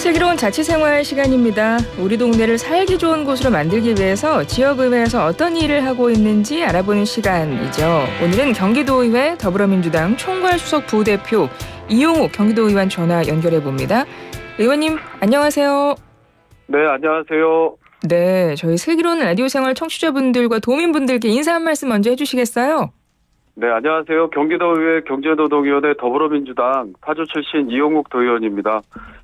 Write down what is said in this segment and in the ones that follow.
슬기로운 자취생활 시간입니다. 우리 동네를 살기 좋은 곳으로 만들기 위해서 지역의회에서 어떤 일을 하고 있는지 알아보는 시간이죠. 오늘은 경기도의회 더불어민주당 총괄수석 부대표 이용욱 경기도의원 전화 연결해봅니다. 의원님 안녕하세요. 네, 안녕하세요. 네, 저희 슬기로운 라디오 생활 청취자분들과 도민분들께 인사 한 말씀 먼저 해주시겠어요? 네, 안녕하세요. 경기도의회 경제노동위원회 더불어민주당 파주 출신 이용욱 도의원입니다.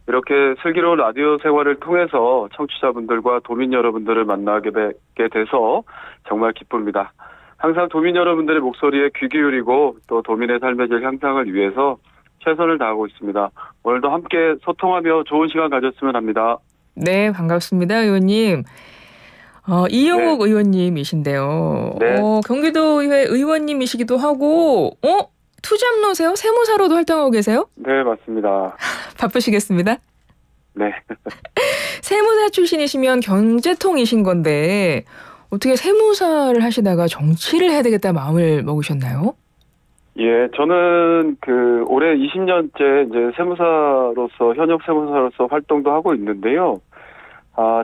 이렇게 슬기로운 라디오 생활을 통해서 청취자분들과 도민 여러분들을 만나게 돼서 정말 기쁩니다. 항상 도민 여러분들의 목소리에 귀 기울이고 또 도민의 삶의 질 향상을 위해서 최선을 다하고 있습니다. 오늘도 함께 소통하며 좋은 시간 가졌으면 합니다. 네, 반갑습니다, 의원님. 이용욱 네. 의원님이신데요. 네. 경기도의회 의원님이시기도 하고, 투잡로세요? 세무사로도 활동하고 계세요? 네, 맞습니다. 바쁘시겠습니다. 네. 세무사 출신이시면 경제통이신 건데 어떻게 세무사를 하시다가 정치를 해야 되겠다 마음을 먹으셨나요? 예, 저는 올해 20년째 이제 현역 세무사로서 활동도 하고 있는데요.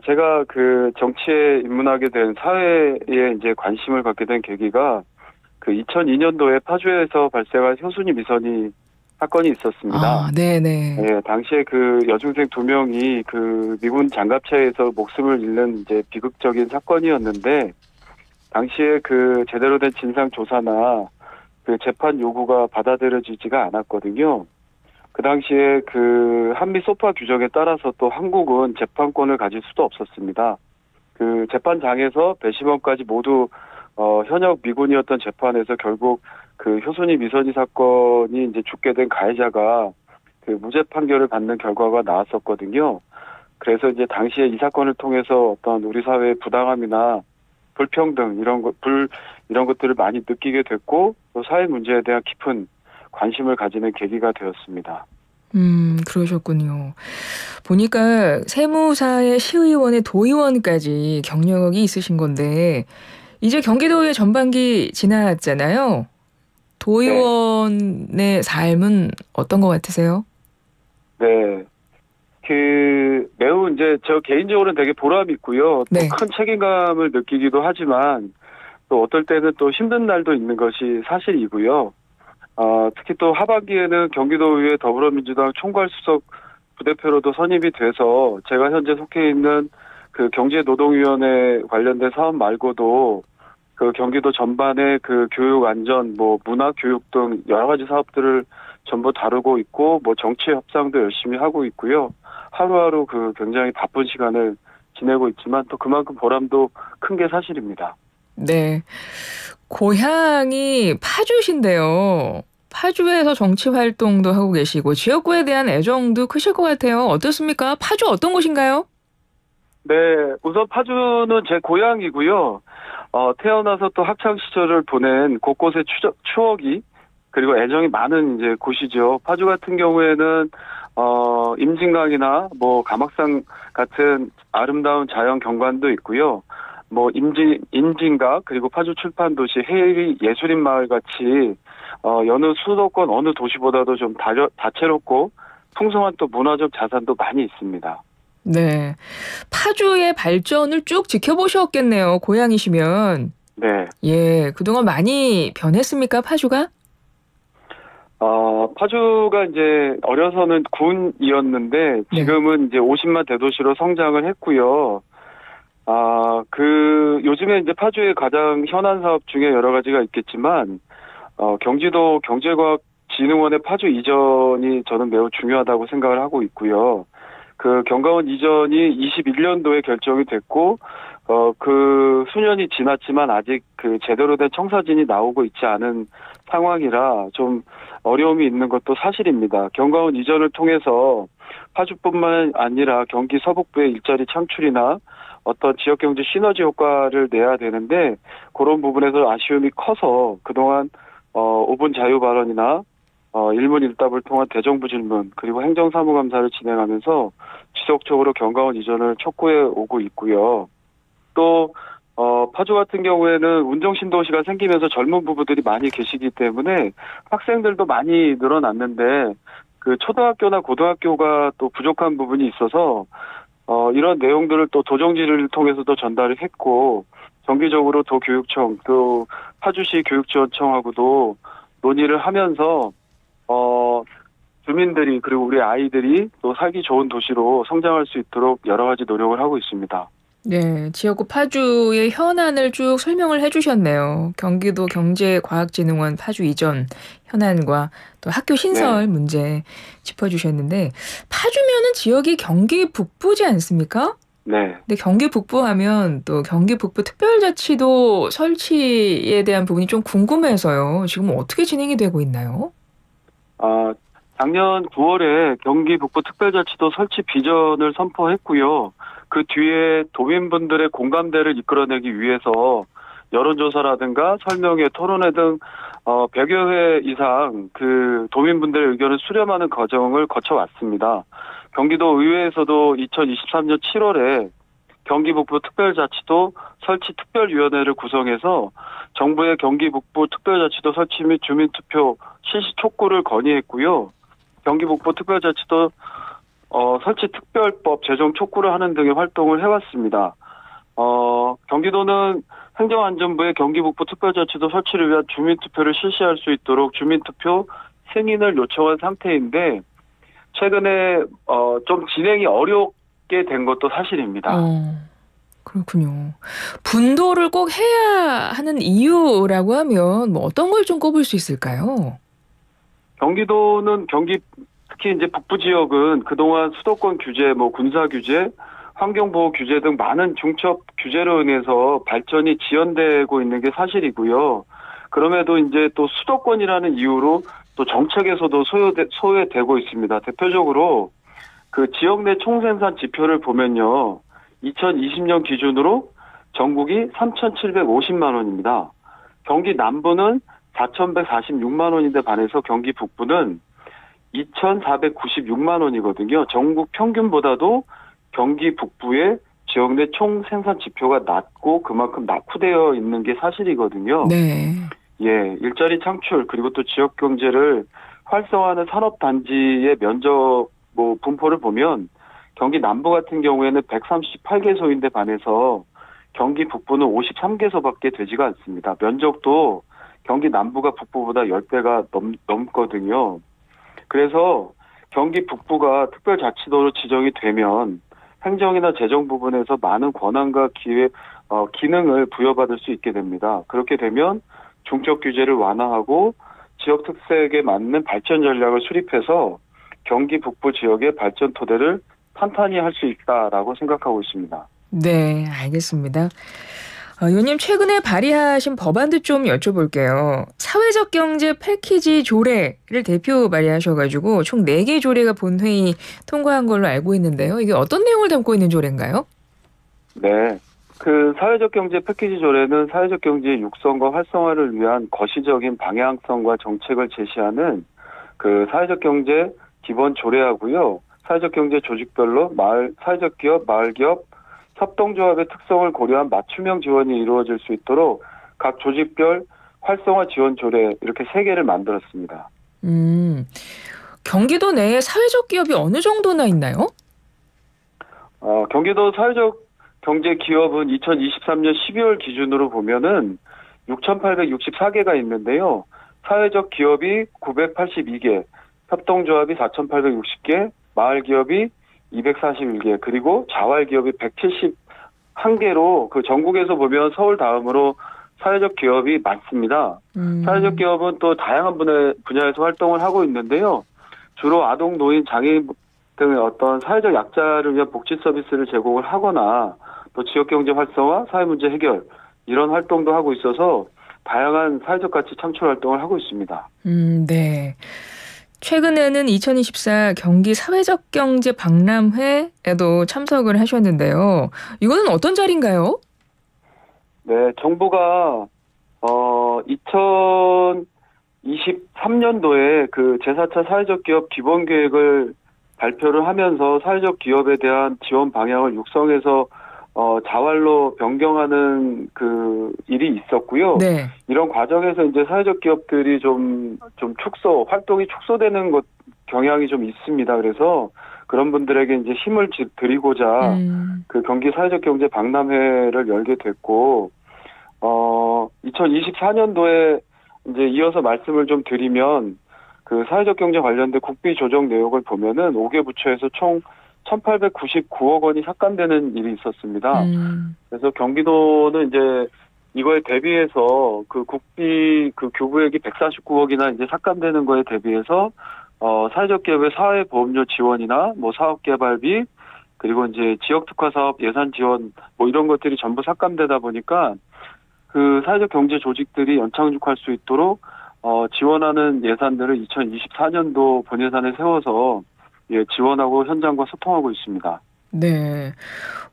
제가 정치에 입문하게 된 사회에 이제 관심을 갖게 된 계기가 2002년도에 파주에서 발생한 효순이 미선이 사건이 있었습니다. 네네. 예, 당시에 여중생 2명이 미군 장갑차에서 목숨을 잃는 이제 비극적인 사건이었는데, 당시에 제대로 된 진상 조사나 재판 요구가 받아들여지지가 않았거든요. 그 당시에 한미 소파 규정에 따라서 또 한국은 재판권을 가질 수도 없었습니다. 재판장에서 배심원까지 모두 현역 미군이었던 재판에서 결국 효순이 미선이 사건이 이제 죽게 된 가해자가 무죄 판결을 받는 결과가 나왔었거든요. 그래서 이제 당시에 이 사건을 통해서 어떤 우리 사회의 부당함이나 불평등 이런 것들을 많이 느끼게 됐고, 또 사회 문제에 대한 깊은 관심을 가지는 계기가 되었습니다. 그러셨군요. 보니까 세무사의 시의원의 도의원까지 경력이 있으신 건데 이제 경기도의 전반기 지났잖아요. 도의원의 삶은 어떤 것 같으세요? 네. 매우 이제 저 개인적으로는 되게 보람이 있고요. 또 큰 책임감을 느끼기도 하지만 또 어떨 때는 또 힘든 날도 있는 것이 사실이고요. 특히 또 하반기에는 경기도의회 더불어민주당 총괄수석 부대표로도 선임이 돼서 제가 현재 속해 있는 경제노동위원회 관련된 사업 말고도 경기도 전반의 교육 안전, 문화 교육 등 여러 가지 사업들을 전부 다루고 있고, 정치 협상도 열심히 하고 있고요. 하루하루 굉장히 바쁜 시간을 지내고 있지만 또 그만큼 보람도 큰 게 사실입니다. 네. 고향이 파주신데요. 파주에서 정치 활동도 하고 계시고 지역구에 대한 애정도 크실 것 같아요. 어떻습니까? 파주 어떤 곳인가요? 네, 우선 파주는 제 고향이고요. 태어나서 또 학창 시절을 보낸 곳곳의 추억이 그리고 애정이 많은 이제 곳이죠. 파주 같은 경우에는 임진강이나 가막산 같은 아름다운 자연 경관도 있고요. 임진각 그리고 파주 출판도시 해리 예술인 마을 같이 여느 수도권 어느 도시보다도 좀 다채롭고 풍성한 또 문화적 자산도 많이 있습니다. 네, 파주의 발전을 쭉 지켜보셨겠네요. 고향이시면. 네. 예, 그동안 많이 변했습니까, 파주가? 파주가 이제 어려서는 군이었는데 지금은 이제 50만 대도시로 성장을 했고요. 요즘에 이제 파주의 가장 현안 사업 중에 여러 가지가 있겠지만, 경기도 경제과학진흥원의 파주 이전이 저는 매우 중요하다고 생각을 하고 있고요. 경과원 이전이 21년도에 결정이 됐고, 수년이 지났지만 아직 제대로 된 청사진이 나오고 있지 않은 상황이라 좀 어려움이 있는 것도 사실입니다. 경과원 이전을 통해서 파주뿐만 아니라 경기 서북부의 일자리 창출이나 어떤 지역경제 시너지 효과를 내야 되는데 그런 부분에서 아쉬움이 커서 그동안 5분 자유 발언이나 일문일답을 통한 대정부 질문 그리고 행정사무감사를 진행하면서 지속적으로 경과원 이전을 촉구해 오고 있고요. 또 파주 같은 경우에는 운정신도시가 생기면서 젊은 부부들이 많이 계시기 때문에 학생들도 많이 늘어났는데 그 초등학교나 고등학교가 또 부족한 부분이 있어서 이런 내용들을 또 도정지를 통해서도 전달을 했고 정기적으로 도교육청 또 파주시 교육지원청하고도 논의를 하면서 주민들이 그리고 우리 아이들이 또 살기 좋은 도시로 성장할 수 있도록 여러 가지 노력을 하고 있습니다. 네, 지역구 파주의 현안을 쭉 설명을 해주셨네요. 경기도 경제과학진흥원 파주 이전 현안과 또 학교 신설 네. 문제 짚어주셨는데 파주면은 지역이 경기 북부지 않습니까? 네. 근데 경기 북부 하면 또 경기 북부 특별자치도 설치에 대한 부분이 좀 궁금해서요. 지금 어떻게 진행이 되고 있나요? 작년 9월에 경기 북부 특별자치도 설치 비전을 선포했고요. 그 뒤에 도민분들의 공감대를 이끌어내기 위해서 여론조사라든가 설명회, 토론회 등 100여 회 이상 그 도민분들의 의견을 수렴하는 과정을 거쳐왔습니다. 경기도 의회에서도 2023년 7월에 경기 북부 특별자치도 설치 특별위원회를 구성해서 정부의 경기 북부 특별자치도 설치 및 주민투표 실시 촉구를 건의했고요. 경기 북부 특별자치도 설치 특별법 제정 촉구를 하는 등의 활동을 해왔습니다. 경기도는 행정안전부의 경기 북부 특별자치도 설치를 위한 주민투표를 실시할 수 있도록 주민투표 승인을 요청한 상태인데 최근에 좀 진행이 어렵게 된 것도 사실입니다. 그렇군요. 분도를 꼭 해야 하는 이유라고 하면 뭐 어떤 걸 좀 꼽을 수 있을까요? 경기도는 특히 이제 북부 지역은 그동안 수도권 규제, 군사 규제, 환경보호 규제 등 많은 중첩 규제로 인해서 발전이 지연되고 있는 게 사실이고요. 그럼에도 이제 또 수도권이라는 이유로 또 정책에서도 소외되고 있습니다. 대표적으로 그 지역 내 총생산 지표를 보면요. 2020년 기준으로 전국이 3,750만 원입니다. 경기 남부는 4,146만 원인데 반해서 경기 북부는 2,496만 원이거든요. 전국 평균보다도 경기 북부의 지역 내 총생산 지표가 낮고 그만큼 낙후되어 있는 게 사실이거든요. 네. 예, 일자리 창출 그리고 또 지역 경제를 활성화하는 산업단지의 면적 분포를 보면 경기 남부 같은 경우에는 138개소인데 반해서 경기 북부는 53개소밖에 되지가 않습니다. 면적도 경기 남부가 북부보다 10배가 넘거든요. 그래서 경기 북부가 특별자치도로 지정이 되면 행정이나 재정 부분에서 많은 권한과 기능을 부여받을 수 있게 됩니다. 그렇게 되면 중적 규제를 완화하고 지역 특색에 맞는 발전 전략을 수립해서 경기 북부 지역의 발전 토대를 탄탄히 할 수 있다라고 생각하고 있습니다. 네, 알겠습니다. 의원님 최근에 발의하신 법안도 좀 여쭤볼게요. 사회적 경제 패키지 조례를 대표 발의하셔가지고 총 4개 조례가 본회의 통과한 걸로 알고 있는데요. 이게 어떤 내용을 담고 있는 조례인가요? 네. 그 사회적 경제 패키지 조례는 사회적 경제의 육성과 활성화를 위한 거시적인 방향성과 정책을 제시하는 그 사회적 경제 기본 조례하고요. 사회적 경제 조직별로 사회적 기업, 마을 기업, 협동조합의 특성을 고려한 맞춤형 지원이 이루어질 수 있도록 각 조직별 활성화 지원 조례 이렇게 3개를 만들었습니다. 경기도 내에 사회적 기업이 어느 정도나 있나요? 경기도 사회적 경제 기업은 2023년 12월 기준으로 보면은 6,864개가 있는데요. 사회적 기업이 982개, 협동조합이 4,860개, 마을 기업이 241개, 그리고 자활 기업이 171개로 그 전국에서 보면 서울 다음으로 사회적 기업이 많습니다. 사회적 기업은 또 다양한 분야에서 활동을 하고 있는데요. 주로 아동, 노인, 장애인 등의 어떤 사회적 약자를 위한 복지 서비스를 제공을 하거나 또 지역경제 활성화, 사회문제 해결 이런 활동도 하고 있어서 다양한 사회적 가치 창출 활동을 하고 있습니다. 네. 최근에는 2024 경기 사회적 경제 박람회에도 참석을 하셨는데요. 이거는 어떤 자리인가요? 네, 정부가 2023년도에 그 제4차 사회적 기업 기본 계획을 발표를 하면서 사회적 기업에 대한 지원 방향을 육성해서 자활로 변경하는 그 일이 있었고요. 네. 이런 과정에서 이제 사회적 기업들이 좀 활동이 축소되는 경향이 좀 있습니다. 그래서 그런 분들에게 이제 힘을 드리고자 그 경기 사회적 경제 박람회를 열게 됐고, 2024년도에 이제 이어서 말씀을 좀 드리면, 그 사회적 경제 관련된 국비 조정 내역을 보면은 5개 부처에서 총 1,899억 원이 삭감되는 일이 있었습니다. 그래서 경기도는 이제 이거에 대비해서 그 국비 그 교부액이 149억이나 이제 삭감되는 거에 대비해서 사회적 기업의 사회보험료 지원이나 뭐 사업 개발비 그리고 이제 지역 특화 사업 예산 지원 뭐 이런 것들이 전부 삭감되다 보니까 그 사회적 경제 조직들이 연착륙할 수 있도록 지원하는 예산들을 2024년도 본예산에 세워서 지원하고 현장과 소통하고 있습니다. 네.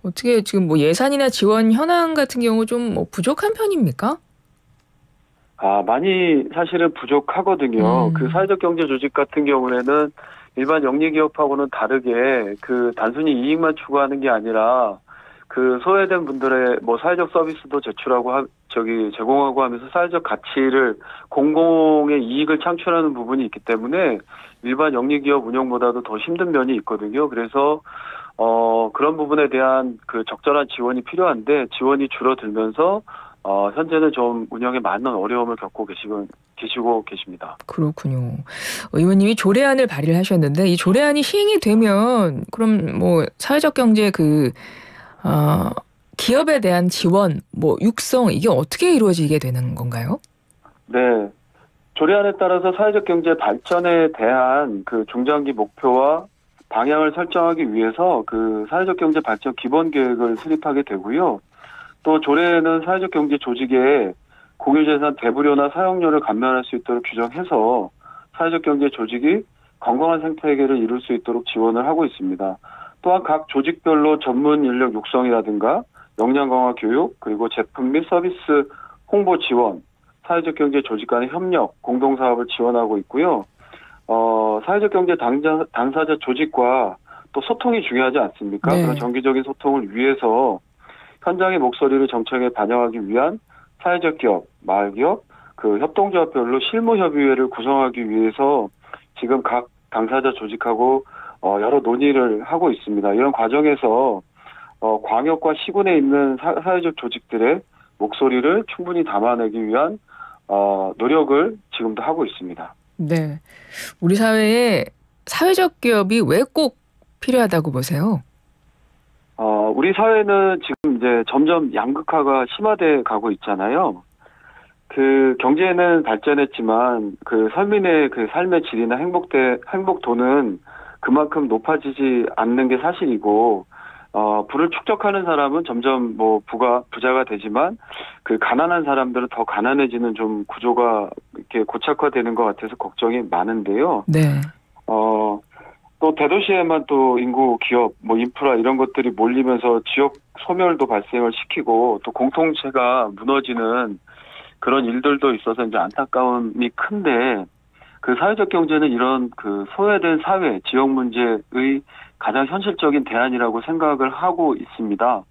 어떻게 지금 뭐 예산이나 지원 현황 같은 경우 좀 뭐 부족한 편입니까? 많이 사실은 부족하거든요. 그 사회적 경제 조직 같은 경우에는 일반 영리 기업하고는 다르게 그 단순히 이익만 추구하는 게 아니라 그 소외된 분들의 뭐 사회적 서비스도 제공하고 하면서 사회적 가치를 공공의 이익을 창출하는 부분이 있기 때문에 일반 영리 기업 운영보다도 더 힘든 면이 있거든요. 그래서 그런 부분에 대한 그 적절한 지원이 필요한데 지원이 줄어들면서 현재는 좀 운영에 많은 어려움을 겪고 계시고 계십니다. 그렇군요. 의원님이 조례안을 발의를 하셨는데 이 조례안이 시행이 되면 그럼 뭐 사회적 경제 기업에 대한 지원, 뭐 육성 이게 어떻게 이루어지게 되는 건가요? 네. 조례안에 따라서 사회적 경제 발전에 대한 그 중장기 목표와 방향을 설정하기 위해서 그 사회적 경제 발전 기본 계획을 수립하게 되고요. 또 조례에는 사회적 경제 조직의 공유재산 대부료나 사용료를 감면할 수 있도록 규정해서 사회적 경제 조직이 건강한 생태계를 이룰 수 있도록 지원을 하고 있습니다. 또한 각 조직별로 전문 인력 육성이라든가 역량 강화 교육, 그리고 제품 및 서비스 홍보 지원, 사회적 경제 조직 간의 협력, 공동사업을 지원하고 있고요. 사회적 경제 당사자 조직과 또 소통이 중요하지 않습니까? 네. 그런 정기적인 소통을 위해서 현장의 목소리를 정책에 반영하기 위한 사회적 기업, 마을 기업, 그 협동조합별로 실무협의회를 구성하기 위해서 지금 각 당사자 조직하고 여러 논의를 하고 있습니다. 이런 과정에서 광역과 시군에 있는 사회적 조직들의 목소리를 충분히 담아내기 위한 노력을 지금도 하고 있습니다. 네. 우리 사회에 사회적 기업이 왜 꼭 필요하다고 보세요? 우리 사회는 지금 이제 점점 양극화가 심화돼 가고 있잖아요. 그 경제는 발전했지만 그 서민의 그 삶의 질이나 행복도는 그만큼 높아지지 않는 게 사실이고, 부를 축적하는 사람은 점점 뭐 부자가 되지만 그 가난한 사람들은 더 가난해지는 좀 구조가 이렇게 고착화되는 것 같아서 걱정이 많은데요. 네. 또 대도시에만 또 인구, 기업, 뭐 인프라 이런 것들이 몰리면서 지역 소멸도 발생을 시키고 또 공동체가 무너지는 그런 일들도 있어서 이제 안타까움이 큰데, 그 사회적 경제는 이런 그 소외된 사회, 지역 문제의 가장 현실적인 대안이라고 생각을 하고 있습니다.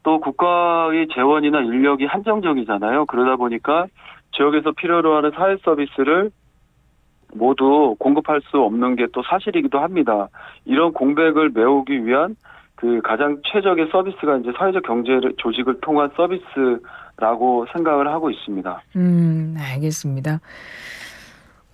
또 국가의 재원이나 인력이 한정적이잖아요. 그러다 보니까 지역에서 필요로 하는 사회 서비스를 모두 공급할 수 없는 게 또 사실이기도 합니다. 이런 공백을 메우기 위한 그 가장 최적의 서비스가 이제 사회적 경제 조직을 통한 서비스라고 생각을 하고 있습니다. 알겠습니다.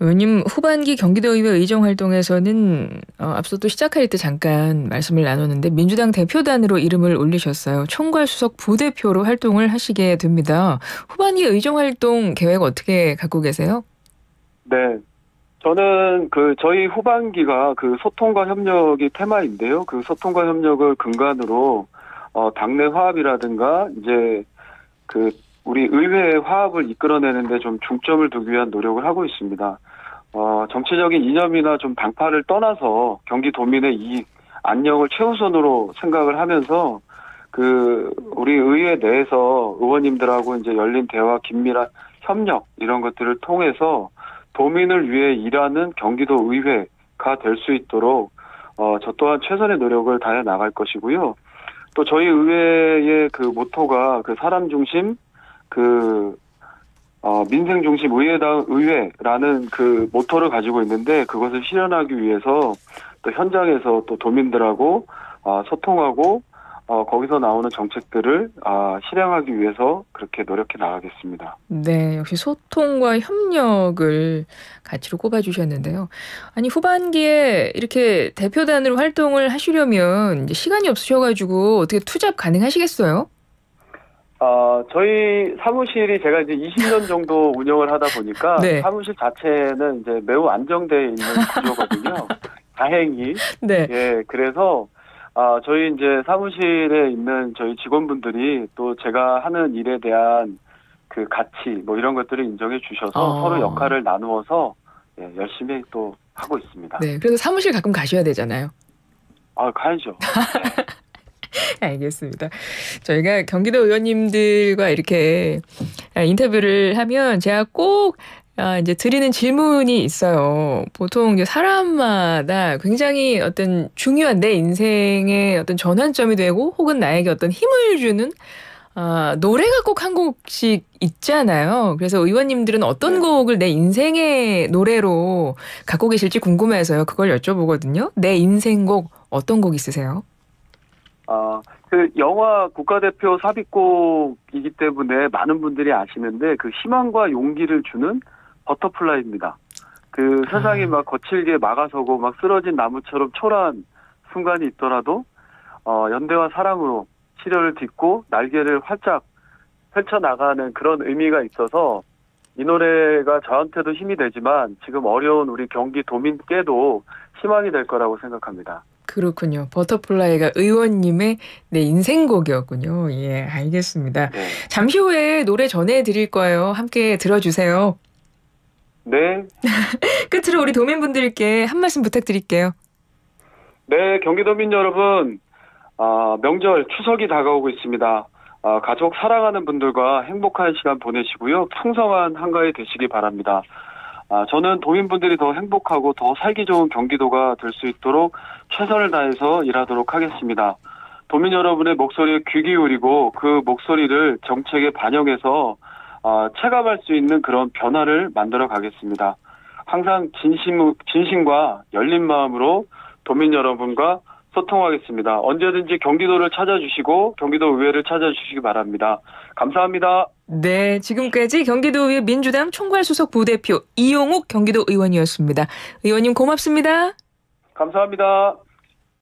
의원님, 후반기 경기도의회 의정활동에서는 앞서 또 시작할 때 잠깐 말씀을 나눴는데 민주당 대표단으로 이름을 올리셨어요. 총괄수석 부대표로 활동을 하시게 됩니다. 후반기 의정활동 계획 어떻게 갖고 계세요? 네. 저는 저희 후반기가 그 소통과 협력이 테마인데요. 그 소통과 협력을 근간으로 당내 화합이라든가 이제 우리 의회의 화합을 이끌어내는데 좀 중점을 두기 위한 노력을 하고 있습니다. 정치적인 이념이나 좀 당파를 떠나서 경기도민의 이익, 안녕을 최우선으로 생각을 하면서 우리 의회 내에서 의원님들하고 이제 열린 대화, 긴밀한 협력 이런 것들을 통해서 도민을 위해 일하는 경기도 의회가 될 수 있도록 저 또한 최선의 노력을 다해 나갈 것이고요. 또 저희 의회의 그 모토가 그 사람 중심 민생 중심 의회라는 그 모토를 가지고 있는데 그것을 실현하기 위해서 또 현장에서 또 도민들하고 소통하고 거기서 나오는 정책들을 실행하기 위해서 그렇게 노력해 나가겠습니다. 네, 역시 소통과 협력을 가치로 꼽아주셨는데요. 아니, 후반기에 이렇게 대표단으로 활동을 하시려면 이제 시간이 없으셔가지고 어떻게 투잡 가능하시겠어요? 저희 사무실이 제가 이제 20년 정도 운영을 하다 보니까 네. 사무실 자체는 이제 매우 안정되어 있는 구조거든요. 다행히. 네. 예, 그래서 저희 이제 사무실에 있는 저희 직원분들이 또 제가 하는 일에 대한 그 가치 뭐 이런 것들을 인정해 주셔서 서로 역할을 나누어서 열심히 또 하고 있습니다. 네, 그래서 사무실 가끔 가셔야 되잖아요. 가야죠. 알겠습니다. 저희가 경기도 의원님들과 이렇게 인터뷰를 하면 제가 꼭 이제 드리는 질문이 있어요. 보통 이제 사람마다 굉장히 어떤 중요한 내 인생의 어떤 전환점이 되고 혹은 나에게 어떤 힘을 주는 노래가 꼭 한 곡씩 있잖아요. 그래서 의원님들은 어떤 곡을 내 인생의 노래로 갖고 계실지 궁금해서요. 그걸 여쭤보거든요. 내 인생곡 어떤 곡 있으세요? 그 영화 국가대표 삽입곡이기 때문에 많은 분들이 아시는데 그 희망과 용기를 주는 버터플라이입니다. 그 세상이 막 거칠게 막아서고 막 쓰러진 나무처럼 초라한 순간이 있더라도 연대와 사랑으로 시련을 딛고 날개를 활짝 펼쳐나가는 그런 의미가 있어서 이 노래가 저한테도 힘이 되지만 지금 어려운 우리 경기 도민께도 희망이 될 거라고 생각합니다. 그렇군요. 버터플라이가 의원님의 내 인생곡이었군요. 예, 알겠습니다. 네. 잠시 후에 노래 전해드릴 거예요. 함께 들어주세요. 네. 끝으로 우리 도민분들께 한 말씀 부탁드릴게요. 네, 경기도민 여러분, 명절 추석이 다가오고 있습니다. 가족 사랑하는 분들과 행복한 시간 보내시고요. 풍성한 한가위 되시기 바랍니다. 저는 도민분들이 더 행복하고 더 살기 좋은 경기도가 될 수 있도록 최선을 다해서 일하도록 하겠습니다. 도민 여러분의 목소리에 귀 기울이고 그 목소리를 정책에 반영해서 체감할 수 있는 그런 변화를 만들어 가겠습니다. 항상 진심과 열린 마음으로 도민 여러분과 소통하겠습니다. 언제든지 경기도를 찾아주시고 경기도 의회를 찾아주시기 바랍니다. 감사합니다. 네, 지금까지 경기도의회 민주당 총괄수석 부대표 이용욱 경기도 의원이었습니다. 의원님 고맙습니다. 감사합니다.